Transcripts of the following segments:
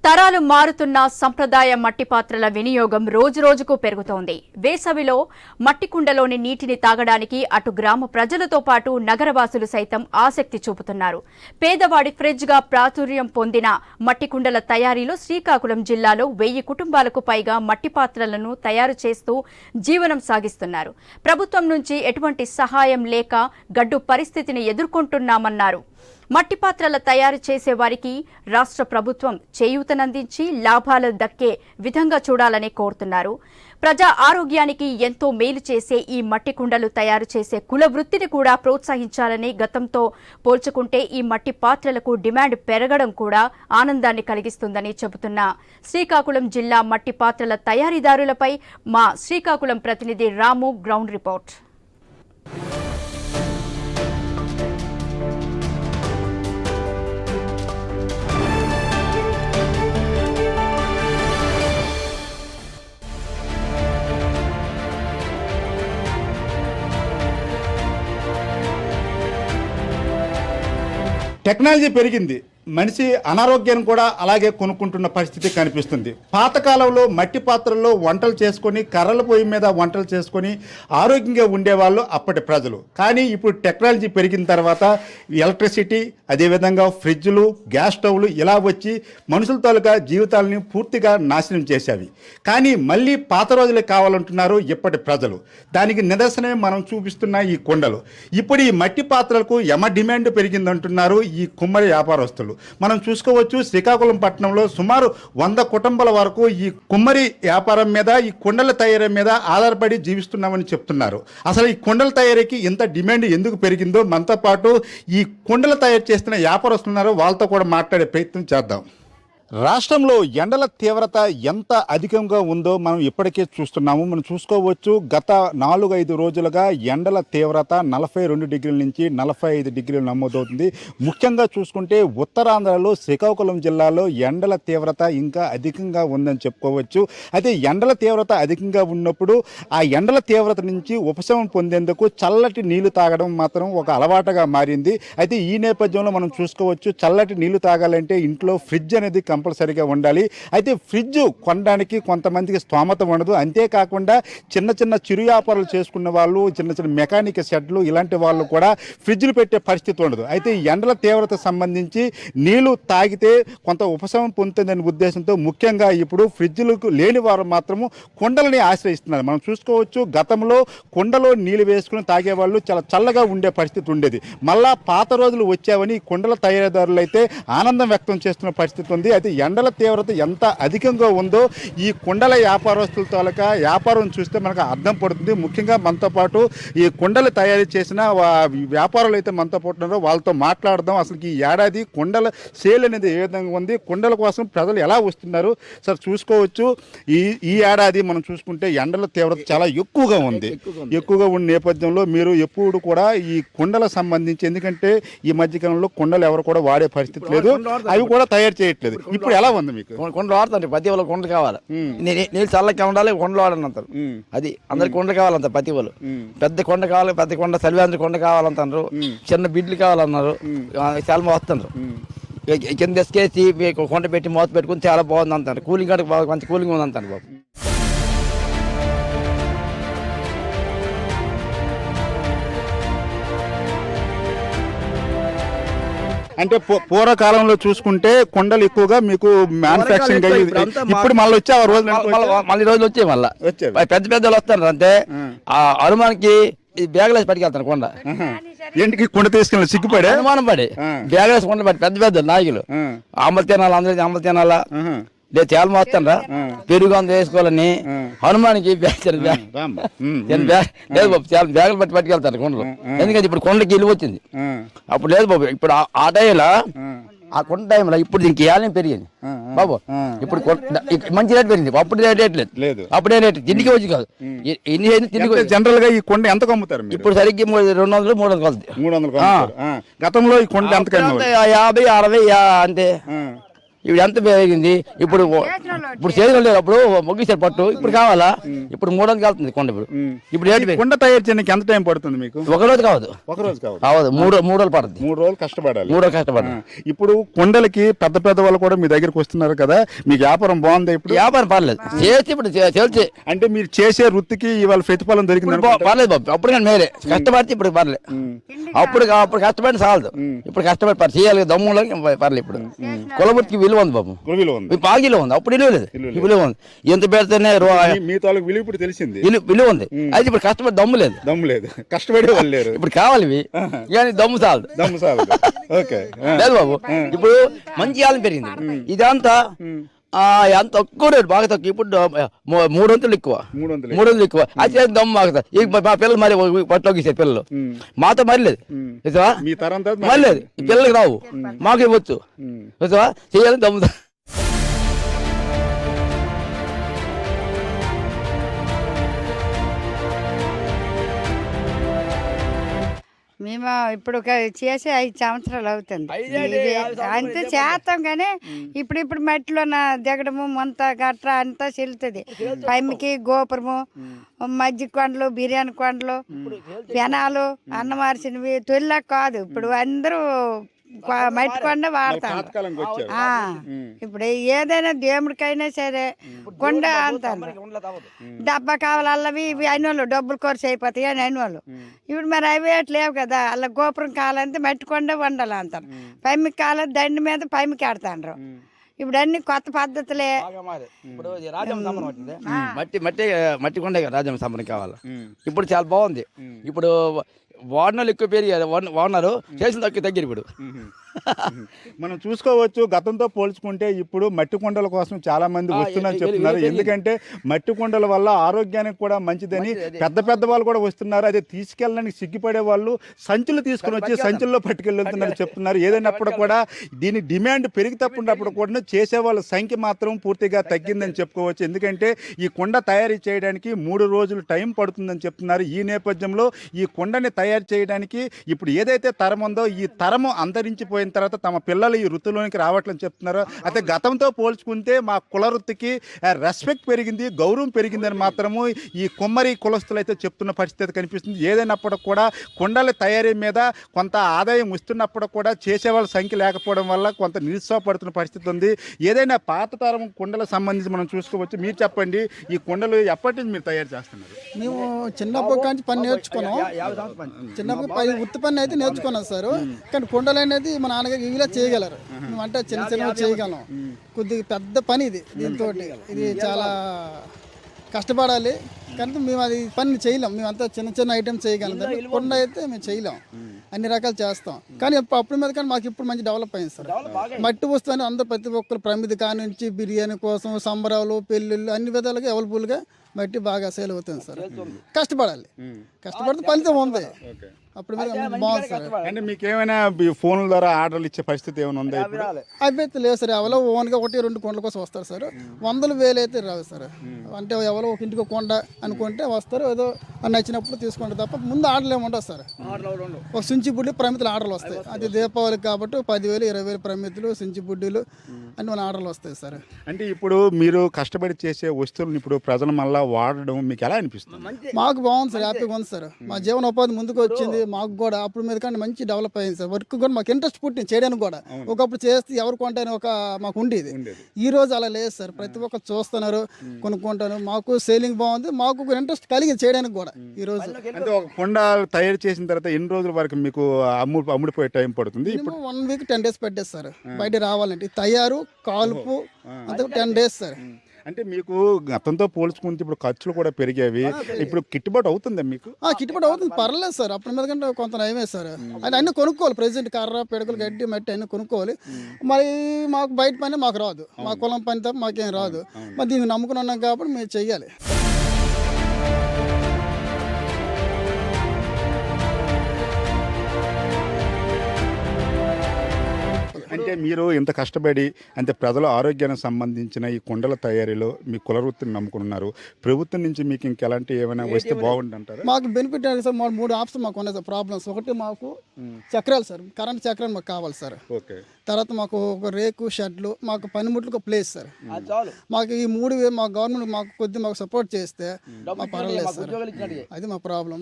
తరాలు మారుతున్న సంప్రదాయ మట్టి పాత్రల వినియోగం రోజురోజుకు పెరుగుతోంది. వేసవిలో మట్టి కుండలోని నీటిని తాగడానికి అటు గ్రామ ప్రజలతో పాటు నగరవాసులు సైతం ఆసక్తి చూపుతున్నారు. పేదవాడి ఫ్రిడ్జ్ గా ప్రాచుర్యం పొందిన మట్టి కుండల తయారీలో శ్రీకాకుళం జిల్లాలో 1000 కుటుంబాలకు పైగా మట్టి పాత్రలను తయారు చేస్తూ జీవనం సాగిస్తున్నారు. ప్రభుత్వం నుంచి ఎటువంటి సహాయం లేక గడ్డు పరిస్థితిని ఎదుర్కొంటున్నామన్నారు. మట్టి పాత్రల తయారు చేసే వారికి రాష్ట్ర ప్రభుత్వం చేయూతనందించి లాభాలు దక్కే విధంగా చూడాలని కోరుతున్నారు. ప్రజా ఆరోగ్యానికి ఎంతో మేలు చేసే ఈ మట్టి కుండలు తయారు చేసే కుల వృత్తిని కూడా ప్రోత్సహించాలని, గతంతో పోల్చుకుంటే ఈ మట్టి పాత్రలకు డిమాండ్ పెరగడం కూడా ఆనందాన్ని కలిగిస్తుందని చెబుతున్న శ్రీకాకుళం జిల్లా మట్టి పాత్రల తయారీదారులపై మా శ్రీకాకుళం ప్రతినిధి రాము గ్రౌండ్ రిపోర్ట్. టెక్నాలజీ పెరిగింది, మనిషి అనారోగ్యాన్ని కూడా అలాగే కొనుక్కుంటున్న పరిస్థితి కనిపిస్తుంది. పాతకాలంలో మట్టి పాత్రల్లో వంటలు చేసుకొని, కర్రల పొయ్యి మీద వంటలు చేసుకొని ఆరోగ్యంగా ఉండేవాళ్ళు అప్పటి ప్రజలు. కానీ ఇప్పుడు టెక్నాలజీ పెరిగిన తర్వాత ఎలక్ట్రిసిటీ, అదేవిధంగా ఫ్రిడ్జ్లు, గ్యాస్ స్టవ్లు ఇలా వచ్చి మనుషుల తాలూకా జీవితాలని పూర్తిగా నాశనం చేసేవి. కానీ మళ్ళీ పాత రోజులే కావాలంటున్నారు ఇప్పటి ప్రజలు. దానికి నిదర్శనమే మనం చూపిస్తున్న ఈ కుండలు. ఇప్పుడు ఈ మట్టి పాత్రలకు డిమాండ్ పెరిగిందంటున్నారు ఈ కుమ్మరి వ్యాపారస్తులు. మనం చూసుకోవచ్చు, శ్రీకాకుళం పట్టణంలో సుమారు 100 కుటుంబాల వరకు ఈ కుమ్మరి వ్యాపారం మీద, ఈ కుండల తయారీ మీద ఆధారపడి జీవిస్తున్నామని చెప్తున్నారు. అసలు ఈ కుండల తయారీకి ఇంత డిమాండ్ ఎందుకు పెరిగిందో మనతో పాటు ఈ కుండల తయారు చేస్తున్న వ్యాపారస్తున్నారు, వాళ్ళతో కూడా మాట్లాడే ప్రయత్నం చేద్దాం. రాష్ట్రంలో ఎండల తీవ్రత ఎంత అధికంగా ఉందో మనం ఇప్పటికే చూస్తున్నాము. మనం చూసుకోవచ్చు, గత 4-5 రోజులుగా ఎండల తీవ్రత 42 డిగ్రీల నుంచి 45 డిగ్రీలు నమోదవుతుంది. ముఖ్యంగా చూసుకుంటే ఉత్తరాంధ్రలో శ్రీకాకుళం జిల్లాలో ఎండల తీవ్రత ఇంకా అధికంగా ఉందని చెప్పుకోవచ్చు. అయితే ఎండల తీవ్రత అధికంగా ఉన్నప్పుడు ఆ ఎండల తీవ్రత నుంచి ఉపశమనం పొందేందుకు చల్లటి నీళ్లు తాగడం మాత్రం ఒక అలవాటుగా మారింది. అయితే ఈ నేపథ్యంలో మనం చూసుకోవచ్చు, చల్లటి నీళ్లు తాగాలంటే ఇంట్లో ఫ్రిడ్జ్ అనేది కంపల్సరీగా ఉండాలి. అయితే ఫ్రిడ్జ్ కొనడానికి కొంతమందికి స్తోమత ఉండదు. అంతేకాకుండా చిన్న చిన్న చిరు వ్యాపారాలు చేసుకున్న వాళ్ళు, చిన్న చిన్న మెకానిక్ షెడ్లు ఇలాంటి వాళ్ళు కూడా ఫ్రిడ్జ్లు పెట్టే పరిస్థితి ఉండదు. అయితే ఈ ఎండల తీవ్రత సంబంధించి నీళ్లు తాగితే కొంత ఉపశమనం పొందుతుందనే ఉద్దేశంతో ముఖ్యంగా ఇప్పుడు ఫ్రిడ్జ్లకు లేని వారు మాత్రము కుండలని ఆశ్రయిస్తున్నారు. మనం చూసుకోవచ్చు, గతంలో కుండలో నీళ్లు వేసుకుని తాగేవాళ్ళు చాలా చల్లగా ఉండే పరిస్థితి ఉండేది. మళ్ళా పాత రోజులు వచ్చావని కుండల తయారీదారులు అయితే ఆనందం వ్యక్తం చేస్తున్న పరిస్థితి ఉంది. అయితే ఎండల తీవ్రత ఎంత అధికంగా ఉందో ఈ కుండల వ్యాపారస్తుల తాలూకా వ్యాపారం చూస్తే మనకు అర్థం పడుతుంది. ముఖ్యంగా మనతో పాటు ఈ కుండలు తయారు చేసిన వ్యాపారులు అయితే మనతో పాటు ఉన్నారో వాళ్ళతో మాట్లాడదాం. అసలు ఈ ఏడాది కుండల సేల్ అనేది ఏ విధంగా ఉంది, కుండల కోసం ప్రజలు ఎలా వస్తున్నారు సార్ చూసుకోవచ్చు. ఈ ఏడాది మనం చూసుకుంటే ఎండల తీవ్రత చాలా ఎక్కువగా ఉంది. ఎక్కువగా ఉన్న నేపథ్యంలో మీరు ఎప్పుడు కూడా ఈ కుండల సంబంధించి, ఎందుకంటే ఈ మధ్యకాలంలో కుండలు ఎవరు కూడా వాడే పరిస్థితి లేదు, అవి కూడా తయారు చేయట్లేదు. ఇప్పుడు ఎలా ఉంది మీకు? కొండలు వాడతారు, ప్రతి వాళ్ళు కొండలు కావాలి, నీళ్ళు చల్లగా ఉండాలి, కొండలు వాడనంటారు. అది అందరికి కొండ కావాలంటారు. ప్రతి వాళ్ళు పెద్ద కొండ కావాలి, పెద్ద కొండ సలివేంద్ర కొండ కావాలంటారు, చిన్న బిడ్లు కావాలన్నారు, చాలా వస్తున్నారు. కింద ఎస్కేసి మీకు కొండ పెట్టి మూత పెట్టుకుని చాలా బాగుంది అంటారు. కూలింగ్ కాడికి బాగా మంచి కూలింగ్ ఉంది అంటారు బాబు. అంటే పూర్వకాలంలో చూసుకుంటే కొండలు ఎక్కువగా మీకు మ్యానుఫాక్చరింగ్ అయ్యేది. ఇప్పుడు మళ్ళీ వచ్చే మళ్ళీ రోజులు వచ్చాయి, మళ్ళీ పెద్ద పెద్దలు వస్తారు. అంటే ఆ అనుమానికి బ్యాగులేసి పట్టుకెళ్తాను కొండ. ఏంటికి కొండ తీసుకెళ్ళి సిగ్గుపడే అనుమానం పడి బ్యాగులేసి కొండ పడి పెద్ద పెద్ద నాయకులు అమలు తినాలా, అందరికి అమలు తినాలా, లేదు చాలా మోస్తాను పెరుగు అంత వేసుకోవాలని హనుమానికి లేదు బాబు, చాలా బ్యాగులు పట్టి పట్టుకెళ్తాను కొండలు. ఎందుకంటే ఇప్పుడు కొండకి ఇల్లు వచ్చింది, అప్పుడు లేదు బాబు. ఇప్పుడు ఆ టైంలో, ఆ కొండ టైంలో ఇప్పుడు దీనికి ఏళ్ళని పెరిగింది బాబు. ఇప్పుడు మంచి రేట్ పెరిగింది, అప్పుడు రేట్ లేదు. అప్పుడే రేట్ తిండికి వచ్చి కాదు, తిండికి. జనరల్ గా ఈ కొండ ఎంత అమ్ముతారు ఇప్పుడు సరిగ్గా 200-300 గతంలో ఈ కొండ ఎంత 50-60 అంతే. ఇప్పుడు ఎంత పెరిగింది. ఇప్పుడు చేసిన లేదు, అప్పుడు మొగ్గిసారు పట్టు, ఇప్పుడు కావాలా, ఇప్పుడు 300 వెళ్తుంది కొండ. ఇప్పుడు రేటు కుండ తయారు చేయడానికి ఎంత టైం పడుతుంది మీకు? ఒక రోజు కావదు, ఒక రోజు కావదు, కావదు, 3 రోజులు పడుతుంది. 3 రోజులు కష్టపడాలి. 3 రోజులు కష్టపడాలి. ఇప్పుడు కుండలకి పెద్ద పెద్ద వాళ్ళు కూడా మీ దగ్గరికి వస్తున్నారు కదా, మీకు వ్యాపారం బాగుంది? ఇప్పుడు వ్యాపారం పర్లేదు, చేసి ఇప్పుడు చేల్చి అంటే మీరు చేసే వృత్తికి ఇవాళ ప్రతిఫలం దొరికింది? పర్లేదు బాబు, అప్పుడు కానీ మేరే కష్టపడితే ఇప్పుడు పర్లేదు. అప్పుడు కష్టపడి చాలదు, ఇప్పుడు కష్టపడి చేయాలి దమ్ములో పర్లేదు. ఇప్పుడు కులవృత్తికి విలువ ఉంది బాబు, విలువ ఉంది, బాగా విలువ ఉంది. అప్పుడు విలువ లేదు, విలువ ఉంది. ఎంత పెడితేనే మీ తాలూకు విలువ ఇప్పుడు తెలిసింది, విలువ ఉంది. అయితే ఇప్పుడు కష్టపడి దమ్ము లేదు, దమ్ము లేదు, కష్టపడే వాళ్ళు లేరు. ఇప్పుడు కావాలి ఇవి, కానీ దమ్ము చాలదు, దమ్ము చాలదు. ఓకే లేదు బాబు, ఇప్పుడు మంచి ఆలం పెరిగింది. ఇదంతా ఎంత తక్కువ రేటు, బాగా తక్కువ. ఇప్పుడు 300 ఎక్కువ, 300 ఎక్కువ. అయితే దమ్ము మాకు మా పిల్లలు మరి పట్టులోకి ఇస్తారు పిల్లలు, మాతో మరి లేదు మరి లేదు, పిల్లలకి రావు, మాకు ఇవ్వచ్చు చేయాలి దమ్ము. మేము ఇప్పుడు చేసి 5 సంవత్సరాలు అవుతుంది. అంతే చేస్తాం కానీ ఇప్పుడు మట్టిలో దిగడము మొంత గట్ర అంతా చెల్లుతుంది. పైమికి గోపురము, మజ్జిగ కొండలు, బిర్యానీ కొండలు, పెనాలు, అన్నమార్చినవి తొలిలాగా కాదు. ఇప్పుడు అందరూ మట్టి కొండ వాడతారు. ఇప్పుడు ఏదైనా దేవుడికైనా సరే కొండ అంటారు. డబ్బా కావాలి అల్లవి ఇవి అయినోళ్ళు డబ్బులు ఖర్చు అయిపోతాయి అని అయినోళ్ళు. ఇప్పుడు మరి అవి లేవు కదా, అలా గోపురం కావాలంటే మట్టి కొండ వండాలి అంటారు. పైమికి కావాలి దండి మీద పైమికి ఆడతాండ్రు. ఇప్పుడు అన్ని కొత్త పద్ధతులే. మట్టి కొండ రాజ్యం సంబరం కావాలి. ఇప్పుడు చాలా బాగుంది. ఇప్పుడు వాడినాలు ఎక్కువ పెరిగారు, వాడినారు చేసిన తగ్గారు. ఇప్పుడు మనం చూసుకోవచ్చు, గతంతో పోల్చుకుంటే ఇప్పుడు మట్టి కుండల కోసం చాలా మంది వస్తున్నారని చెప్తున్నారు. ఎందుకంటే మట్టి కుండల వల్ల ఆరోగ్యానికి కూడా మంచిదని పెద్ద పెద్ద వాళ్ళు కూడా వస్తున్నారు. అదే తీసుకెళ్ళడానికి సిగ్గుపడే వాళ్ళు సంచులు తీసుకుని వచ్చి సంచుల్లో పట్టుకెళ్తున్నారు చెప్తున్నారు. ఏదైనప్పుడు కూడా దీని డిమాండ్ పెరిగి తప్పున్నప్పుడు కూడా చేసే వాళ్ళ సంఖ్య మాత్రం పూర్తిగా తగ్గిందని చెప్పుకోవచ్చు. ఎందుకంటే ఈ కుండ తయారీ చేయడానికి 3 రోజులు టైం పడుతుందని చెప్తున్నారు. ఈ నేపథ్యంలో ఈ కుండని తయారు చేయడానికి ఇప్పుడు ఏదైతే తరం ఉందో ఈ తరము అంతరించిపోయిన తర్వాత తమ పిల్లలు ఈ వృత్తిలోనికి రావట్లని చెప్తున్నారు. అయితే గతంతో పోల్చుకుంటే మా కుల వృత్తికి రెస్పెక్ట్ పెరిగింది, గౌరవం పెరిగిందని మాత్రము ఈ కుమ్మరి కులస్తులు అయితే చెప్తున్న పరిస్థితి కనిపిస్తుంది. ఏదైనప్పుడు కూడా కుండల తయారీ మీద కొంత ఆదాయం వస్తున్నప్పుడు కూడా చేసేవాళ్ళ సంఖ్య లేకపోవడం వల్ల కొంత నిరుత్సాహపడుతున్న పరిస్థితి ఉంది. ఏదైనా పాత తరం కుండలకు సంబంధించి మనం చూసుకోవచ్చు. మీరు చెప్పండి, ఈ కుండలు ఎప్పటి నుంచి మీరు తయారు చేస్తున్నారు? మేము చిన్నప్పటి నుంచి పని నేర్చుకున్నాం. చిన్నప్పుడు ఉత్తి పని అయితే నేర్చుకున్నాం సార్. కానీ కుండలు అనేది మన నాన్నగారు ఇవిలా చేయగలరు. మేము అంటే చిన్న చిన్న చేయగలం. కొద్దిగా పెద్ద పని ఇది. దీంతో ఇది చాలా కష్టపడాలి. కానీ మేము అది పని చేయలేం. మేము అంతా చిన్న చిన్న ఐటమ్స్ చేయగలం. కుండ అయితే మేము చేయలేం, అన్ని రకాలు చేస్తాం. కానీ అప్పుడు మీద కానీ మాకు ఇప్పుడు మంచి డెవలప్ అయింది సార్. మట్టి వస్తువు అందరూ ప్రతి ఒక్కరు ప్రమిది కానుంచి బిర్యానీ కోసం సంబరాలు పెళ్ళిళ్ళు అన్ని విధాలుగా అవైలబుల్గా మట్టి బాగా సేల్ అవుతుంది సార్. కష్టపడాలి, కష్టపడితే ఫలితం ఉంది. అప్పుడు బాగుంది సార్. అంటే మీకు ఏమైనా ఫోన్ల ద్వారా ఆర్డర్లు ఇచ్చే పరిస్థితి ఏమైనా ఉందా? అవి అయితే లేదు సార్. ఎవరో ఓన్గా 1-2 కొండల కోసం వస్తారు సార్. 100,000 అయితే రావు సార్. అంటే ఎవరో ఒక ఇంటికి కొండ అనుకుంటే వస్తారు, ఏదో నచ్చినప్పుడు తీసుకుంటారు తప్ప ముందు ఆర్డర్లు ఏమి ఉండవు సార్. ఒక సుంచి బుడ్డి ప్రమితులు ఆర్డర్లు వస్తాయి. అది దీపావళికి కాబట్టి 10,000, 20,000 ప్రమితులు, సుంచి బుడ్డీలు అన్ని మన ఆర్డర్లు వస్తాయి సార్. అంటే ఇప్పుడు మీరు కష్టపడి చేసే వస్తువులను ఇప్పుడు ప్రజల మళ్ళీ వాడడం మీకు ఎలా అనిపిస్తుంది? మాకు బాగుంది సార్, హ్యాపీగా ఉంది సార్. మా జీవనోపాధి ముందుకు వచ్చింది. మాకు కూడా అప్పుడు మీద కానీ మంచి డెవలప్ అయింది సార్. వర్క్ కూడా మాకు ఇంట్రెస్ట్ పుట్టింది చేయడానికి కూడా. ఒకప్పుడు చేస్తే ఎవరు కొంటారని ఒక మాకు ఉండేది. ఈ రోజు అలా లేదు సార్. ప్రతి ఒక్కరు చూస్తున్నారు, కొనుక్కుంటారు. మాకు సేలింగ్ బాగుంది, మాకు ఇంట్రెస్ట్ కలిగింది చేయడానికి కూడా. ఈ రోజు అంటే ఒక కొండ తయారు చేసిన తర్వాత ఎన్ని రోజుల వరకు మీకు అమ్ముడిపోయే టైం పడుతుంది? ఇప్పుడు 1 వీక్ 10 డేస్ పెట్టేది సార్. బయట రావాలంటే తయారు కాల్పు అంతా 10 డేస్ సార్. అంటే మీకు గతంతో పోల్చుకుంటే ఇప్పుడు ఖర్చులు కూడా పెరిగేవి. ఇప్పుడు గిట్టుబాటు అవుతుందా మీకు? గిట్టుబాటు అవుతుంది, పర్లేదు సార్. అప్పుడు మీద కంటే కొంత నయమే సార్. అది అన్నీ కొనుక్కోవాలి. ప్రెసిడెంట్ కర్ర, పిడకలు, గడ్డి, మట్టి అన్నీ కొనుక్కోవాలి. మరి మాకు బయట పని మాకు రాదు. మా కులం పని తప్ప మాకేం రాదు. మరి దీన్ని నమ్ముకుని ఉన్నాం కాబట్టి మేము చెయ్యాలి. అంటే మీరు ఇంత కష్టపడి అంటే ప్రజల ఆరోగ్యానికి సంబంధించిన ఈ కుండల తయారీలో మీ కుల వృత్తిని నమ్ముకున్నారు. ప్రభుత్వం నుంచి మీకు ఇంకెలాంటి ఏమైనా వస్తే బాగుంది అంటారా? మాకు బెనిఫిట్ ఏంటి సార్, మాకు 3 ఆప్షన్ మాకు ఉన్నాయి సార్ ప్రాబ్లమ్స్. ఒకటి మాకు చక్రాలు సార్, కరెంట్ చక్రాలు మాకు కావాలి సార్. ఓకే. తర్వాత మాకు ఒక రేకు షెడ్లు, మాకు పనిముట్లు ఒక ప్లేస్ సార్. మాకు ఈ 3 మా గవర్నమెంట్ మాకు కొద్దిగా మాకు సపోర్ట్ చేస్తే మాకు పర్వాలేదు సార్. అది మా ప్రాబ్లం.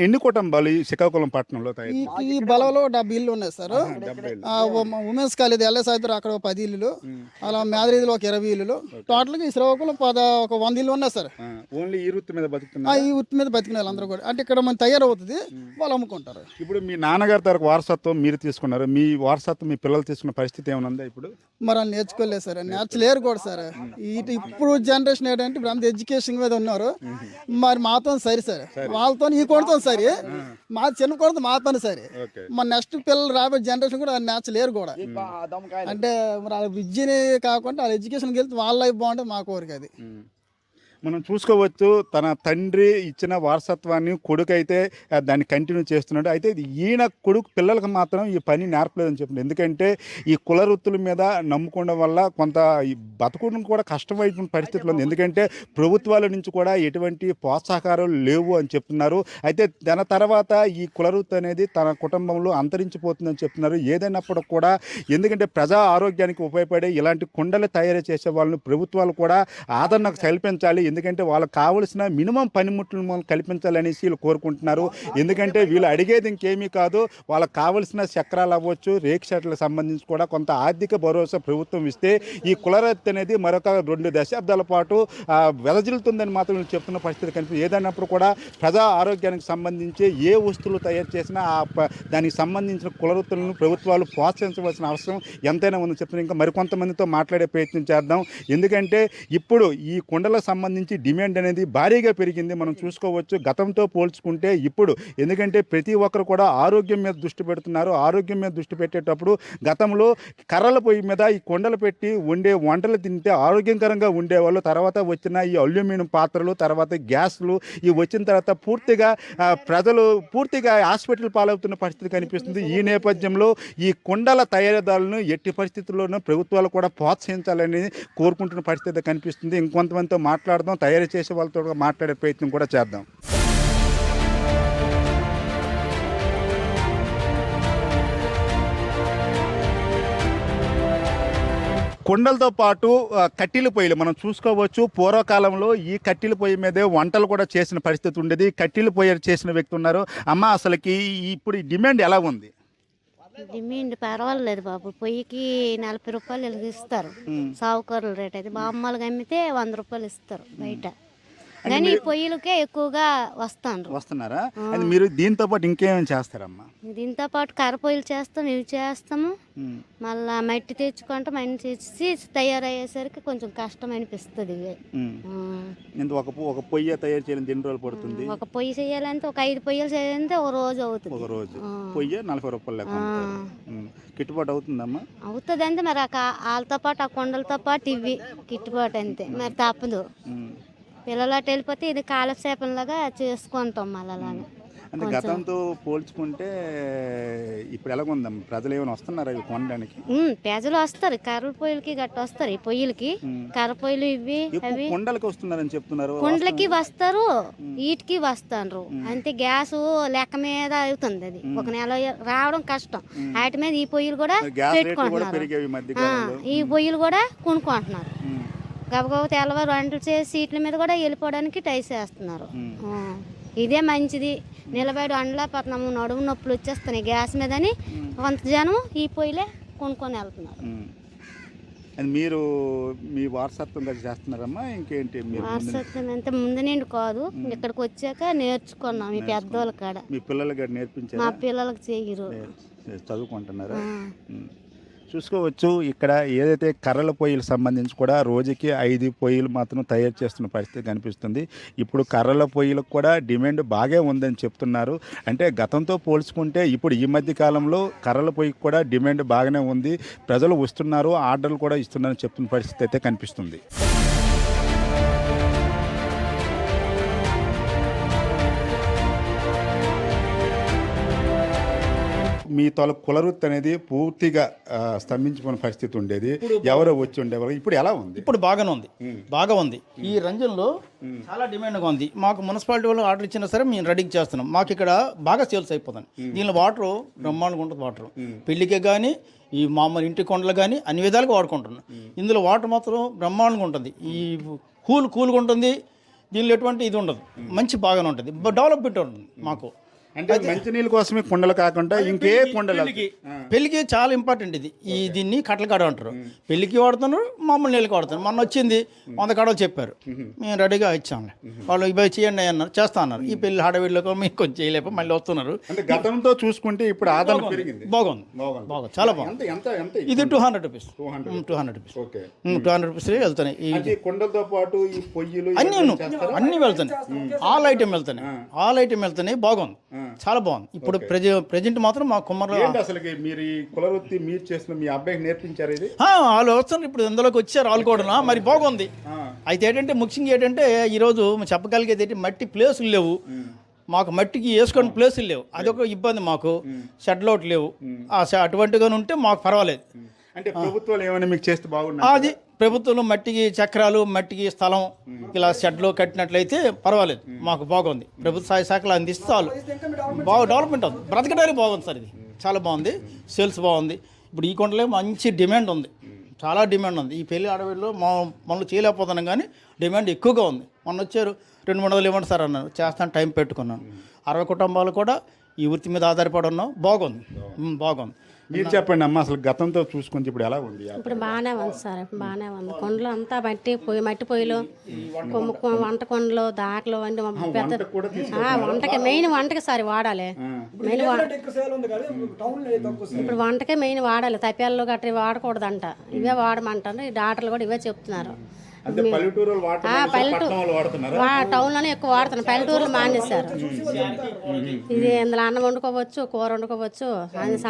ఎన్ని కుటుంబాలు ఈ శ్రీకాకుళం పట్టణంలో తయారు? ఈ బలంలో 70 ఇల్లు ఉన్నాయి సార్. ఉమెన్స్ కాలేజ్ ఎల్ఎస్ అయితే అక్కడ 10 ఇల్లులు, అలా మేదరీదిలో ఒక 20 ఇల్లులు, టోటల్గా ఈ శ్రీకాకుళం ఒక 100 ఇల్లు ఉన్నాయి సార్. ఓన్లీ ఈ వృత్తి మీద బతుకుతున్నారు. ఈ వృత్తి మీద బతికిన వాళ్ళందరూ కూడా అంటే ఇక్కడ మనం తయారవుతుంది, వాళ్ళు అమ్ముకుంటారు. ఇప్పుడు మీ నాన్నగారి తరకు వారసత్వం మీరు తీసుకున్నారు, మీ వారసత్వం మీ పిల్లలు తీసుకున్న పరిస్థితి ఏమైనా ఉందా ఇప్పుడు? మరి వాళ్ళు నేర్చుకోలేదు సార్, నేర్చలేరు కూడా సార్. ఇప్పుడు జనరేషన్ ఏంటంటే ఇప్పుడు అంత ఎడ్యుకేషన్ మీద ఉన్నారు. మరి మాతో సరి సార్, వాళ్ళతో ఈ కొడతాం సరి, మా చిన్న కొడత మాతో సరి. మన నెక్స్ట్ పిల్లలు రాబోయే జనరేషన్ కూడా నేర్చలేరు కూడా. అంటే మరి వాళ్ళ విద్యని కాకుండా వాళ్ళ ఎడ్యుకేషన్కి వెళ్తే వాళ్ళ లైఫ్ బాగుంటుంది, మా కోరిక అది. మనం చూసుకోవచ్చు, తన తండ్రి ఇచ్చిన వారసత్వాన్ని కొడుకు అయితే దాన్ని కంటిన్యూ చేస్తున్నాడు. అయితే ఈయన కొడుకు పిల్లలకు మాత్రం ఈ పని నేర్పలేదని చెప్పింది. ఎందుకంటే ఈ కుల వృత్తుల మీద నమ్ముకోవడం వల్ల కొంత ఈ బతకడం కూడా కష్టమైన పరిస్థితులు ఉంది. ఎందుకంటే ప్రభుత్వాల నుంచి కూడా ఎటువంటి ప్రోత్సాహకాలు లేవు అని చెప్తున్నారు. అయితే దాని తర్వాత ఈ కుల వృత్తి అనేది తన కుటుంబంలో అంతరించిపోతుందని చెప్తున్నారు. ఏదైనప్పుడు కూడా ఎందుకంటే ప్రజా ఆరోగ్యానికి ఉపయోగపడే ఇలాంటి కుండలు తయారు చేసే వాళ్ళని ప్రభుత్వాలు కూడా ఆదరణ కల్పించాలి. ఎందుకంటే వాళ్ళకి కావలసిన మినిమం పనిముట్లు మనం కల్పించాలనేసి వీళ్ళు కోరుకుంటున్నారు. ఎందుకంటే వీళ్ళు అడిగేది ఇంకేమీ కాదు, వాళ్ళకి కావలసిన చక్రాలు అవ్వచ్చు, రేక్ షెడ్లకు సంబంధించి కూడా కొంత ఆర్థిక భరోసా ప్రభుత్వం ఇస్తే ఈ కులరత్తి అనేది మరొక 2 దశాబ్దాల పాటు వెదజిల్లుతుందని మాత్రం వీళ్ళు చెప్తున్న పరిస్థితి కనిపిస్తుంది. ఏదైనప్పుడు కూడా ప్రజా ఆరోగ్యానికి సంబంధించి ఏ వస్తువులు తయారు చేసినా దానికి సంబంధించిన కులవృత్తులను ప్రభుత్వాలు ప్రోత్సహించవలసిన అవసరం ఎంతైనా ఉందని చెప్తున్నారు. ఇంకా మరికొంతమందితో మాట్లాడే ప్రయత్నం చేద్దాం. ఎందుకంటే ఇప్పుడు ఈ కుండలకు సంబంధించి డిమాండ్ అనేది భారీగా పెరిగింది. మనం చూసుకోవచ్చు గతంతో పోల్చుకుంటే ఇప్పుడు. ఎందుకంటే ప్రతి ఒక్కరు కూడా ఆరోగ్యం మీద దృష్టి పెడుతున్నారు. ఆరోగ్యం మీద దృష్టి పెట్టేటప్పుడు గతంలో కర్రల పొయ్యి మీద ఈ కొండలు పెట్టి వండే వంటలు తింటే ఆరోగ్యకరంగా ఉండేవాళ్ళు. తర్వాత వచ్చిన ఈ అల్యూమినియం పాత్రలు, తర్వాత గ్యాస్లు ఇవి వచ్చిన తర్వాత ప్రజలు పూర్తిగా హాస్పిటల్ పాలవుతున్న పరిస్థితి కనిపిస్తుంది. ఈ నేపథ్యంలో ఈ కుండల తయారీదారులను ఎట్టి పరిస్థితుల్లోనూ ప్రభుత్వాలు కూడా ప్రోత్సహించాలని కోరుకుంటున్న పరిస్థితి కనిపిస్తుంది. ఇంకొంతమందితో మాట్లాడదాం, తయారు చేసే వాళ్ళతో మాట్లాడే ప్రయత్నం కూడా చేద్దాం. కుండలతో పాటు కట్టెల పొయ్యిలు మనం చూసుకోవచ్చు. పూర్వకాలంలో ఈ కట్టెల పొయ్యి మీదే వంటలు కూడా చేసిన పరిస్థితి ఉండేది. కట్టెల పొయ్యి చేసిన వ్యక్తి ఉన్నారు. అమ్మ, అసలుకి ఇప్పుడు ఈ డిమాండ్ ఎలా ఉంది? డిమాండ్ పర్వాలేదు బాబు. పొయ్యికి 40 రూపాయలు ఇస్తారు సావుకారుల రేట్ అయితే. బామ్మలు అమ్మితే 100 రూపాయలు ఇస్తారు బయట. కానీ ఈ పొయ్యిలకే ఎక్కువగా వస్తున్నారా? అది మీరు దీంతో పాటు ఇంకేమేమి చేస్తారమ్మా? దీంతో పాటు కర్ర పొయ్యిలు చేస్తాం, ఇవి చేస్తాము. మళ్ళా మట్టి తెచ్చుకుంటాం. మట్టి తెచ్చి తయారయ్యేసరికి కొంచెం కష్టం అనిపిస్తుంది. ఒక పొయ్యి తయారు చేయాలంటే ఎన్ని రోజులు పడుతుంది? ఒక పొయ్యి చేయాలంటే ఒక 5 పొయ్యిలు చేయాలంటే ఒక రోజు అవుతుంది. ఒక రోజు పొయ్యి 40 రూపాయలు లెక్క. గిట్టుబాటు అవుతుందమ్మా? అవుతుంది అంతే. మరి వాళ్ళతో పాటు ఆ కొండలతో పాటు ఇవి గిట్టుబాటు అంతే, మరి తప్పదు. పిల్లలు అటు వెళ్ళిపోతే ఇది కాలక్షేపంలాగా చేసుకుంటాం మళ్ళీ అలాగా. అంటే గతంతో పోల్చుకుంటే ఇప్పుడు ఎలాగుందమ్మా? ప్రజలు ఏమైనా వస్తున్నారా ఇవి కొనడానికి? ప్రజలు వస్తారు, కర్రల పొయ్యిలకి గట్ట వస్తారు. ఈ పొయ్యిలకి కర్ర పొయ్యిలు ఇవి అవి కుండలకి వస్తున్నారని చెప్తున్నారు. కుండలకి వస్తారు, వీటికి వస్తారు. అంతే. గ్యాస్ లెక్క మీద అవుతుంది. అది ఒక నెల రావడం కష్టం. వాటి మీద ఈ పొయ్యిలు కూడా పెట్టుకుంటున్నారు. ఈ పొయ్యిలు కూడా కొనుక్కుంటున్నారు. గబగబా తెల్లవారు వంటలు చేసి సీట్ల మీద కూడా వెళ్ళిపోవడానికి ట్రై చేస్తున్నారు. ఇదే మంచిది. నిలబడి వండలేకపోతున్నాము, నడుము నొప్పులు వచ్చేస్తున్నాయి గ్యాస్ మీదని కొంత జనం ఈ పొయ్యిలే కొనుక్కొని వెళ్తున్నారు. మీరు మీ వారసత్వం కలిసి చేస్తున్నారమ్మా? ఇంకేంటి? వారసత్వం అంటే ముందు నుండి కాదు, ఇక్కడికి వచ్చాక నేర్చుకున్నాం. మీ పెద్దోళ్ళ కాడ. మీ పిల్లలకి నేర్పించారు? మా పిల్లలకి చేయరు, చదువుకుంటున్నారా? చూసుకోవచ్చు ఇక్కడ ఏదైతే కర్రల పొయ్యిలకు సంబంధించి కూడా రోజుకి 5 పొయ్యిలు మాత్రం తయారు చేస్తున్న పరిస్థితి కనిపిస్తుంది. ఇప్పుడు కర్రల పొయ్యిలకు కూడా డిమాండ్ బాగా ఉందని చెప్తున్నారు. అంటే గతంతో పోల్చుకుంటే ఇప్పుడు ఈ మధ్య కాలంలో కర్రల పొయ్యికి కూడా డిమాండ్ బాగానే ఉంది. ప్రజలు వస్తున్నారు, ఆర్డర్లు కూడా ఇస్తున్నారని చెప్తున్న పరిస్థితి అయితే కనిపిస్తుంది. మీ తాలూకు కులవృత్తి అనేది పూర్తిగా స్తంభించుకున్న పరిస్థితి ఉండేది, ఎవరో వచ్చి ఉండేవారు. ఇప్పుడు ఎలా ఉంది? ఇప్పుడు బాగానే ఉంది, బాగా ఉంది. ఈ రంజన్లో చాలా డిమాండ్గా ఉంది. మాకు మున్సిపాలిటీ వాళ్ళు ఆర్డర్ ఇచ్చినా సరే మేము రెడీ చేస్తున్నాం. మాకు ఇక్కడ బాగా సేల్స్ అయిపోతుంది. దీనిలో వాటర్ బ్రహ్మాండంగా ఉంటుంది. వాటర్ పెళ్లికే కానీ ఈ మామూలు ఇంటి కొండలు కానీ అన్ని విధాలుగా వాడుకుంటున్నాం. ఇందులో వాటర్ మాత్రం బ్రహ్మాండంగా ఉంటుంది. ఈ కూల్గా ఉంటుంది. దీనిలో ఎటువంటి ఇది ఉండదు, మంచి బాగానే ఉంటుంది, డెవలప్మెంట్ ఉంటుంది మాకు. అంటే మంచినీళ్ళ కోసమే కుండలు కాకుండా ఇంకే కుండలు? పెళ్లికి చాలా ఇంపార్టెంట్ ఇది. దీన్ని కట్టల కాడ అంటారు. పెళ్లికి వాడుతున్నారు, మామూలు నీళ్ళకి వాడుతున్నారు. మొన్న వచ్చింది 100 కడలు చెప్పారు, మేము రెడీగా ఇచ్చాంలే. వాళ్ళు ఇవి చేయండి అన్నారు, చేస్తా అన్నారు. ఈ పెళ్లి హడావిడిలో మేము కొంచెం చేయలేక మళ్ళీ వస్తున్నారు. అంటే గతంతో చూసుకుంటే ఇప్పుడు ఆదాయం పెరిగింది. బాగుంది, చాలా బాగుంది. ఇది 200 రూపీస్, 200 రూపీస్, 200 రూపీస్ వెళ్తాయి. ఈ కుండలతో పాటు ఈ పొయ్యిలు అన్ని వెళ్తాయి, ఆల్ ఐటమ్ వెళ్తాయి. బాగుంది, చాలా బాగుంది. ఇప్పుడు ప్రెజెంట్ మాత్రం మా కుమ్మర్లో అసలు మీరు ఈ కులవృత్తి మీరు చేసిన మీ అబ్బాయికి నేర్పించారు ఇది? వాళ్ళు వస్తున్నారు ఇప్పుడు ఇందులోకి వచ్చారు, వాళ్ళు కూడా మరి బాగుంది. అయితే ఏంటంటే ముఖ్యంగా ఏంటంటే ఈరోజు చెప్పగలిగేది ఏంటి, మట్టి ప్లేసులు లేవు మాకు, మట్టికి వేసుకొని ప్లేసులు లేవు. అదొక ఇబ్బంది మాకు. షెడ్లు ఒకటి లేవు. అటువంటిగా ఉంటే మాకు పర్వాలేదు. అంటే ప్రభుత్వాలు ఏమైనా మీకు చేస్తే బాగుంది. అది ప్రభుత్వంలో మట్టికి చక్రాలు, మట్టికి స్థలం ఇలా షెడ్లు కట్టినట్లయితే పర్వాలేదు, మాకు బాగుంది. ప్రభుత్వ శాఖలు అందిస్తే చాలు, బాగా డెవలప్మెంట్ అవుతుంది. బ్రతకడానికి బాగుంది సార్, ఇది చాలా బాగుంది. సేల్స్ బాగుంది. ఇప్పుడు ఈ కొండలో మంచి డిమాండ్ ఉంది, చాలా డిమాండ్ ఉంది. ఈ పెళ్లి అడవిలో మనల్ని చేయలేకపోతున్నాం కానీ డిమాండ్ ఎక్కువగా ఉంది. మొన్న వచ్చారు 200 ఇవ్వండి సార్ అన్నారు, చేస్తాను, టైం పెట్టుకున్నాను. 60 కుటుంబాలు కూడా ఈ వృత్తి మీద ఆధారపడి ఉన్నాం. బాగుంది. మీరు చెప్పండి అమ్మ, అసలు గతంతో చూసుకుంటే ఇప్పుడు ఎలా ఉంది? ఇప్పుడు బాగానే ఉంది సార్, బాగానే ఉంది. కొండలు అంతా మట్టి పొయ్యిలు, వంట కొండలు, దాకలు అన్ని పెద్ద వంటకి మెయిన్ వంటకి సార్ వాడాలి. మెయిన్ ఇప్పుడు వంటకే మెయిన్ వాడాలి. తప్పేళ్ళు గట్రా వాడకూడదంట, ఇవే వాడమంటారు. ఈ డాక్టర్లు కూడా ఇవే చెప్తున్నారు. టౌన్లోనే ఎక్కువ వాడుతున్నాం, పల్లెటూరులో మానేశారు. ఇది ఇందులో అన్నం వండుకోవచ్చు, కూర వండుకోవచ్చు,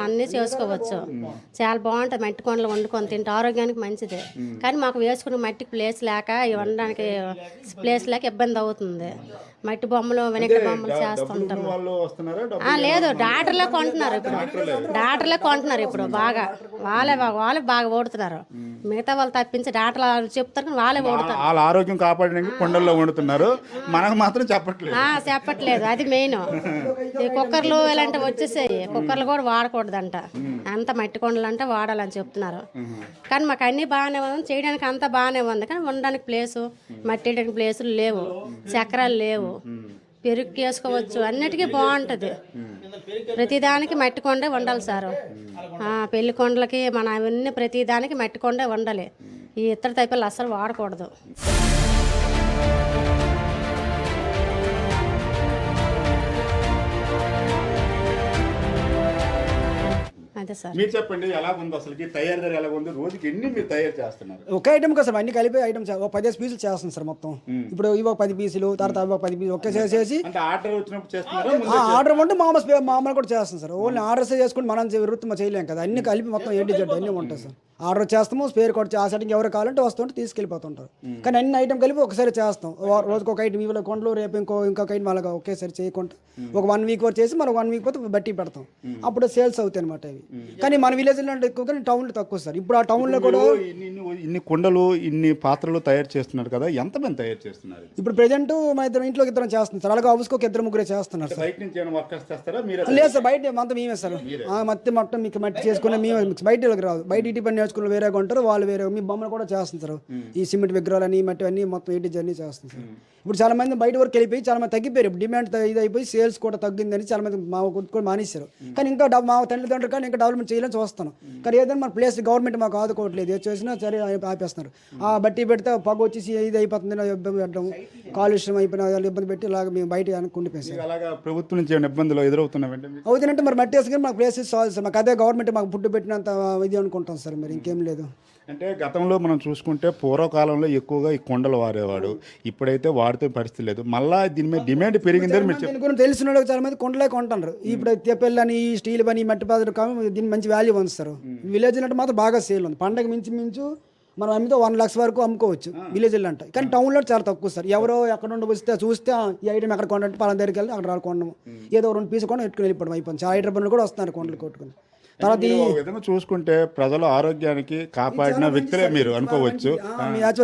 అన్నీ చేసుకోవచ్చు. చాలా బాగుంటుంది. మట్టి కొండలు వండుకొని తింటే ఆరోగ్యానికి మంచిది. కానీ మాకు వేసుకున్న మట్టికి ప్లేస్ లేక వండడానికి ప్లేస్ లేక ఇబ్బంది అవుతుంది. మట్టి బొమ్మలు, వెనక బొమ్మలు చేస్తుంటారు. లేదు, డాక్టర్లే కొంటున్నారు ఇప్పుడు బాగా. వాళ్ళే బాగా ఓడుతున్నారు. మిగతా వాళ్ళు తప్పించి డాక్టర్లు చెప్తారు కానీ వాళ్ళే ఓడుతారు. వాళ్ళ ఆరోగ్యం కాపాడడానికి కొండల్లో వండుతున్నారు, మనకు మాత్రం చెప్పట్లేదు. అది మెయిన్. ఈ కుక్కర్లు ఇలాంటివి వచ్చేసాయి. కుక్కర్లు కూడా వాడకూడదంట, అంత మట్టి కొండలు అంటే వాడాలని చెప్తున్నారు. కానీ మాకు అన్ని బాగానే ఉంది, చేయడానికి అంతా బాగానే ఉంది. కానీ ఉండడానికి ప్లేసు, మట్టి వేయడానికి ప్లేసులు లేవు, చక్రాలు లేవు, పెరుగు వేసుకోవచ్చు, అన్నిటికీ బాగుంటుంది. ప్రతిదానికి మట్టి కొండే వండాలి సారు. పెళ్లి కొండలకి మన అవన్నీ ప్రతిదానికి మట్టి కొండే వండాలి. ఈ ఇతర తైపలు అస్సలు వాడకూడదు. అదే సార్. మీరు చెప్పండి ఎలా ఉంది అసలు తయారీ ఎలా ఉంది? రోజుకి ఎన్ని మీరు తయారు చేస్తున్నారు? ఒక ఐటమ్ కదా సార్, అన్ని కలిపి ఐటమ్స్ 15 పీసులు చేస్తాం సార్ మొత్తం. ఇప్పుడు ఇవి 10 పీసులు, తర్వాత 10 పీసులు ఒకే చేసేసి ఆర్డర్ వచ్చినప్పుడు చేస్తున్నారు. ఆర్డర్ ఉంటే మామూలు కూడా చేస్తాం సార్. ఓన్లీ ఆర్డర్స్ చేసుకుని మనం వృత్తి చేయలేం కదా, అన్ని కలిపి మొత్తం ఏంటి జడ్డు అన్నీ ఉంటాయి సార్. ఆర్డర్ చేస్తాము, స్పేర్ కొట్టి ఆ సెట్టింగ్ ఎవరు కావాలంటే వస్తుంటే తీసుకెళ్ళిపోతుంటారు. కానీ అన్ని ఐటమ్ కలిపి ఒకసారి చేస్తాం. రోజుకి ఒక ఐటమ్ ఇవ్వలే కొండలు, రేపు ఇంకొక ఐటమ్ అలాగా ఒకేసారి చేయకుండా ఒక 1 వీక్ వరకు చేసి మనం 1 వీక్ పోతే బట్టి పెడతాం. అప్పుడు సేల్స్ అవుతాయి అనమాట ఇవి. కానీ మన విలేజ్లో ఎక్కువ, కానీ టౌన్లో తక్కువ సార్. ఇప్పుడు ఆ టౌన్లో కూడా ఇన్ని కుండలు, ఇన్ని పాత్రలు తయారు చేస్తున్నారు కదా, ఎంతమంది తయారు చేస్తున్నారు? ఇప్పుడు ప్రెజెంట్ మా ఇంట్లోకి ఇద్దరం చేస్తున్నాం సార్. అలాగే హౌస్కి 2-3 చేస్తున్నారు సార్. బయట నుంచి ఏమైనా వర్కర్స్ చేస్తారా? లేదు సార్, బయట అంతా మేమే సార్. మొత్తం మీకు మట్టి చేసుకునే మేము, బయట రాదు. బయట ఇటు పని నేర్చుకుని వేరేగా ఉంటారు, వాళ్ళు వేరే. మీ బొమ్మలు కూడా చేస్తుంటారు, ఈ సిమెంట్ విగ్రహాలని, మట్టి అన్ని మొత్తం ఏంటి జర్నీ చేస్తుంది సార్. ఇప్పుడు చాలా మంది బయట వరకు వెళ్ళిపోయి చాలా మంది తగ్గిపోయారు. ఇప్పుడు డిమాండ్ ఇది అయిపోయి సేల్స్ కూడా తగ్గిందని చాలా మంది మా కూడా మానేశారు. కానీ ఇంకా మా తల్లిదండ్రులు కానీ ఇంకా డెవలప్మెంట్ చేయాలని చూస్తాను. కానీ ఏదైనా మన ప్లేస్ గవర్నమెంట్ మాకు ఆదుకోవట్లేదు. ఏది చేసినా సరే ఆపేస్తున్నారు. బట్టి పెడితే పొగ వచ్చేసి ఇది అయిపోతుంది, ఇబ్బంది పెట్టడం, కాలుష్యం అయిపోయిన ఇబ్బంది పెట్టి ఇలాగ మేము బయట ఉండిపోయాం. అలాగా ప్రభుత్వం నుంచి ఏమైనా ఇబ్బందులు ఎదురవుతున్నాయంటే అవుతుందంటే మరి మట్టి వేసుకుని మాకు ప్లేసెస్ సాల్వ్ సార్. మాకు అదే గవర్నమెంట్ మాకు ఫుడ్ పెట్టినంత ఇది అనుకుంటాం సార్, మరి ఇంకేం లేదు. అంటే గతంలో మనం చూసుకుంటే పూర్వకాలంలో ఎక్కువగా ఈ కొండలు వాడేవాడు, ఇప్పుడైతే వాడితే పరిస్థితి లేదు. మళ్ళీ దీని మీద డిమాండ్ పెరిగిందని మీరు దీని గురించి తెలిసిన వాళ్ళు చాలా మంది కొండలే కొంటారు. ఇప్పుడు తెప్పెళ్ళని, స్టీల్ పని, మట్టి పాత్ర దీనికి మంచి వాల్యూ ఉంది సార్. విలేజ్ అంటే మాత్రం బాగా సేల్ ఉంది. పండగ మించు మనం అమ్మితే 1 లక్ష వరకు అమ్ముకోవచ్చు విలేజ్లో అంటే. కానీ టౌన్లో చాలా తక్కువ సార్. ఎవరో ఎక్కడ నుండి వస్తే చూస్తే ఈ ఐటమ్ ఎక్కడ కొనంటే పలానా దగ్గరికి వెళ్ళి అక్కడ కొనడం, ఏదో 2 పీసులు కూడా ఎట్టుకుని వెళ్ళిపోవడం అయిపోయింది. చాలా హైదరాబాద్ కూడా వస్తున్నారు కొండలు కొట్టుకుని. తర్వాత మీరు ఒక విధంగా చూసుకుంటే ప్రజల ఆరోగ్యానికి కాపాడిన వ్యక్తులే మీరు అనుకోవచ్చు.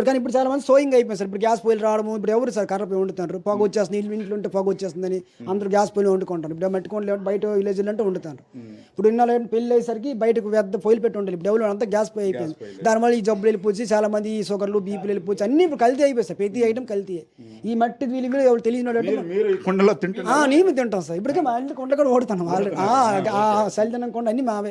కానీ ఇప్పుడు చాలా మంది సోయింగ్ అయిపోయింది సార్. ఇప్పుడు గ్యాస్ పొయ్యిలు రావడం, ఇప్పుడు ఎవరు సార్ కర్ర పొయ్యి వండుతారు, పొగ వచ్చేస్తుంది, ఇంట్లో ఉంటే పొగ వచ్చేస్తుందని అందరూ గ్యాస్ పొయ్యిలు వండుకుంటారు. ఇప్పుడు మట్టుకోండి బయట విలేజ్లు అంటే వండుతారు. ఇప్పుడు ఇన్నాళ్ళు పెళ్లి అయ్యేసరికి బయటకు పెద్ద పొయ్యిలు పెట్టి ఉండాలి. ఇప్పుడు ఎవరు అంతా గ్యాస్ పొయ్యి అయిపోయింది. దానివల్ల ఈ జబ్బులు వెళ్ళిపోయి చాలా మంది ఈ షుగర్లు బీపీలు వెళ్ళిపోయి అన్ని ఇప్పుడు కల్తీ అయిపోయి సార్. ప్రతి ఐటమ్ కల్తీ. ఈ మట్టి వీళ్ళు ఎవరు తెలియని మీరు ఈ కుండలో తింటున్నారు. మేము తింటాం సార్. ఇప్పటికే మా ఇంట్లో కొండ కూడా ఓడుతాం ఆల్రెడీ. చలిదనం కొండ అన్ని మావే,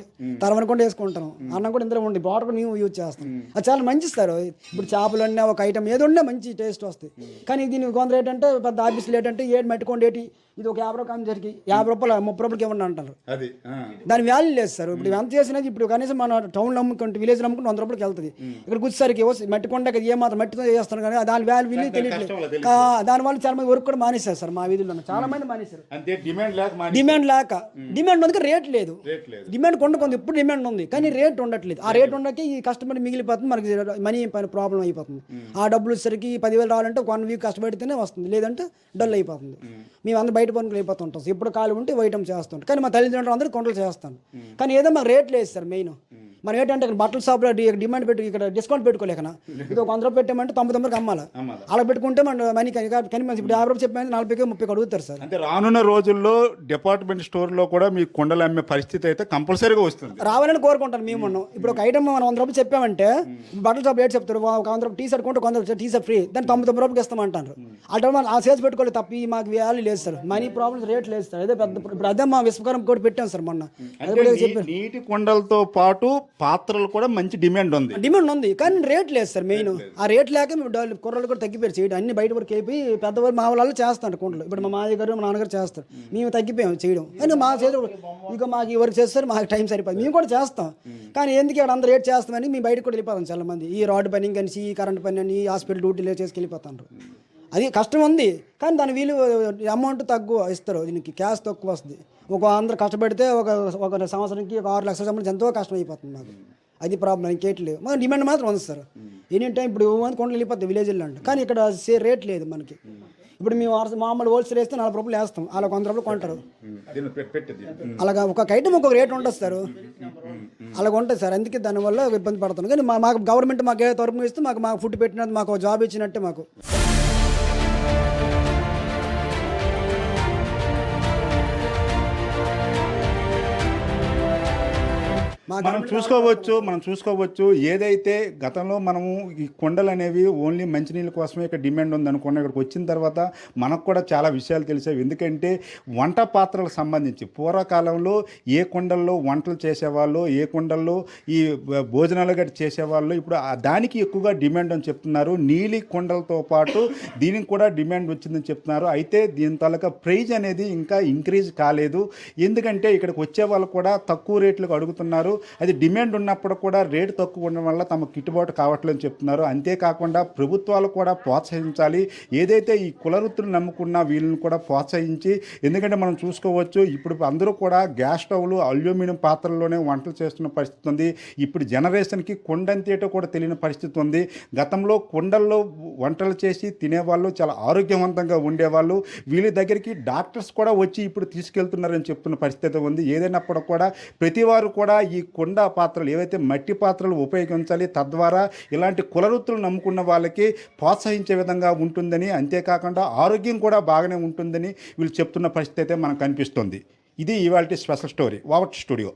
తరవన కొండ వేసుకుంటాం. అన్నం కూడా ఇందులో ఉండి వాటర్ కూడా మేము యూజ్ చేస్తాం. అది చాలా మంచి సార్. ఇప్పుడు చేపలు అన్నా ఒక ఐటమ్ ఏదో ఉన్నా మంచి టేస్ట్ వస్తుంది. కానీ దీనికి కొంత రేట్ అంటే పెద్ద ఆఫీస్ రేట్ అంటే ఏడు మట్టుకోండి ఏటి ఇది ఒక 50 రూపాయలు జరిగి 50 రూపాయలు 30 రూపాయలకి ఇవ్వండి అంటారు. అది దాని వాల్యూ లేదు సార్. ఇప్పుడు ఎంత చేసినది ఇప్పుడు కనీసం మన టౌన్లో అమ్ముకుంటే విలేజ్ అమ్ముకుంటే 100 రూపాయలకి వెళ్తుంది. ఇక్కడ కూర్చోసరికి మట్టి కొండకి ఏమాత్రం మట్టితో చేస్తాను కానీ దాని వాల్యూ తెలియట్లేదు. దానివల్ల చాలా మంది వర్క్ కూడా మానేశారు సార్. మా వీధుల్లో చాలా మంది మానేశారు. డిమాండ్ లేక డిమాండ్ ఉంది, రేట్ లేదు. డిమాండ్ కొండ ఎప్పుడు డిమాండ్ ఉంది కానీ రేట్ ఉండట్లేదు. ఆ రేట్ ఉండక ఈ కస్టమర్ మిగిలిపోతుంది, మనకి మనీ ప్రాబ్లం అయిపోతుంది. ఆ డబ్బులు వచ్చేసరికి 10,000 రావాలంటే 1 వీక్ కష్టపడితేనే వస్తుంది, లేదంటే డల్ అయిపోతుంది. మేము అందరూ బయట పనులు అయిపోతుంటాం. ఎప్పుడు ఖాళీ ఉంటే ఐటమ్ చేస్తుంటాం. కానీ మా తల్లిదండ్రులు అందరూ కొండలు చేస్తాను. కానీ ఏదో మాకు రేట్ లేదు సార్. మెయిన్ మనం ఏంటంటే ఇక్కడ బట్టల షాప్లో డిమాండ్ పెట్టి ఇక్కడ డిస్కౌంట్ పెట్టుకోలేకనా ఇది ఒక 100 రూపాయలు పెట్టామంటే 99 అమ్మాలి. అలా పెట్టుకుంటే మన మనీ కానీ ఇప్పుడు 50 రూపాయలు చెప్పామంటే 40 30 అడుగుతారు సార్. అంటే రానున్న రోజుల్లో డిపార్ట్మెంట్ స్టోర్లో కూడా మీ కుండలు అమ్మే పరిస్థితి అయితే కంపల్సరీగా వస్తుంది. రావాలని కోరుకుంటాను మేము. ఉన్నాం ఇప్పుడు ఒక ఐటమ్ మనం 100 రూపాయలు చెప్పామంటే బట్టల షాప్ రేట్ చెప్తారు. ఒక 100 రూపాయలు టీ షర్ట్ కొంటే 100 టీ షర్ట్ ఫ్రీ, దాన్ని 99 రూపాయలకి ఇస్తామంటారు. అంటే మనం ఆ సేల్స్ పెట్టుకోవాలి తప్ప మాకు వాల్యూ లేదు సార్. మనీ ప్రాబ్లమ్స్ రేట్ లేదు సార్. అదే పెద్ద ఇప్పుడు అదే మా విశ్వకర్మ కూడా పెట్టాం సార్ మొన్న. నీటి కుండలతో పాటు పాత్రలు కూడా మంచి డిమాండ్ ఉంది కానీ రేట్ లేదు సార్. మెయిన్ ఆ రేట్ లేక మేము కుర్రలు కూడా తగ్గిపోయారు చేయడం. అన్ని బయట వరకు అయిపోయి పెద్దవారు మా వాళ్ళు చేస్తారు కుండలు. ఇప్పుడు మా మాది గారు మా నాన్నగారు చేస్తారు, మేము తగ్గిపోయాం చేయడం. కానీ మా చేతి ఇక మాకు ఈ వర్క్ చేస్తారు, మాకు టైం సరిపోతుంది, మేము కూడా చేస్తాం. కానీ ఎందుకు ఇక్కడ అంత రేట్ చేస్తామని మేము బయటకు కూడా వెళ్ళిపోతాం. చాలా మంది ఈ రాడ్ పని కానీ ఈ కరెంట్ పని అని హాస్పిటల్ డ్యూటీలో చేసుకు వెళ్ళిపోతారు. అది కష్టం ఉంది కానీ దాని వీలు అమౌంట్ తక్కువ ఇస్తారు. దీనికి క్యాష్ తక్కువ వస్తుంది. అందరూ కష్టపడితే ఒక సంవత్సరానికి 6 లక్షల సంబంధించి ఎంతో కష్టం అయిపోతుంది మాకు. అది ప్రాబ్లం, ఇంకేట్లేదు. మన డిమాండ్ మాత్రం ఉంది సార్. ఎనీ టైం ఇప్పుడు కొండలు వెళ్ళిపోతాయి విలేజ్లో అంటే. కానీ ఇక్కడ రేట్ లేదు మనకి. ఇప్పుడు మేము మామూలు హోల్సేల్ వేస్తే 40 రూపాయలు వేస్తాం, అలా 100 రూపాయలు కొంటారు. అలాగా ఒక ఐటమ్ ఒక్కొక్క రేట్ ఉంటుంది సార్. అలాగ ఉంటుంది సార్. అందుకే దానివల్ల ఇబ్బంది పడుతున్నాం. కానీ మాకు గవర్నమెంట్ మాకు ఏ తరపున ఇస్తే మాకు ఫుడ్ పెట్టినట్టు, మాకు జాబ్ ఇచ్చినట్టే మాకు. మనం చూసుకోవచ్చు ఏదైతే గతంలో మనము ఈ కొండలు అనేవి ఓన్లీ మంచినీళ్ళ కోసమే ఇక్కడ డిమాండ్ ఉంది అనుకున్నాం. ఇక్కడికి వచ్చిన తర్వాత మనకు కూడా చాలా విషయాలు తెలిసాయి. ఎందుకంటే వంట పాత్రలకు సంబంధించి పూర్వకాలంలో ఏ కొండల్లో వంటలు చేసేవాళ్ళు, ఏ కొండల్లో ఈ భోజనాలు గట్టి చేసేవాళ్ళు, ఇప్పుడు దానికి ఎక్కువగా డిమాండ్ అని చెప్తున్నారు. నీలి కొండలతో పాటు దీనికి కూడా డిమాండ్ వచ్చిందని చెప్తున్నారు. అయితే దీని తాలూకా ప్రైజ్ అనేది ఇంకా ఇంక్రీజ్ కాలేదు. ఎందుకంటే ఇక్కడికి వచ్చే వాళ్ళు కూడా తక్కువ రేట్లకు అడుగుతున్నారు. అది డిమాండ్ ఉన్నప్పుడు కూడా రేటు తక్కువ ఉండడం వల్ల తమకు గిట్టుబాటు కావట్లేదని చెప్తున్నారు. అంతేకాకుండా ప్రభుత్వాలు కూడా ప్రోత్సహించాలి. ఏదైతే ఈ కుల వృత్తులు నమ్ముకున్న వీళ్ళని కూడా ప్రోత్సహించి, ఎందుకంటే మనం చూసుకోవచ్చు ఇప్పుడు అందరూ కూడా గ్యాస్ స్టవ్లు అల్యూమినియం పాత్రల్లోనే వంటలు చేస్తున్న పరిస్థితి ఉంది. ఇప్పుడు జనరేషన్కి కుండంతేటో కూడా తెలియని పరిస్థితి ఉంది. గతంలో కుండల్లో వంటలు చేసి తినేవాళ్ళు చాలా ఆరోగ్యవంతంగా ఉండేవాళ్ళు. వీళ్ళ దగ్గరికి డాక్టర్స్ కూడా వచ్చి ఇప్పుడు తీసుకెళ్తున్నారని చెప్తున్న పరిస్థితి ఉంది. ఏదైనప్పుడు కూడా ప్రతివారు కూడా ఈ కుండ పాత్రలు ఏవైతే మట్టి పాత్రలు ఉపయోగించాలి. తద్వారా ఇలాంటి కులవృత్తులు నమ్ముకున్న వాళ్ళకి ప్రోత్సహించే విధంగా ఉంటుందని, అంతేకాకుండా ఆరోగ్యం కూడా బాగానే ఉంటుందని వీళ్ళు చెప్తున్న పరిస్థితి అయితే మనకు కనిపిస్తుంది. ఇది ఇవాల్టి స్పెషల్ స్టోరీ. వావట్ స్టూడియో.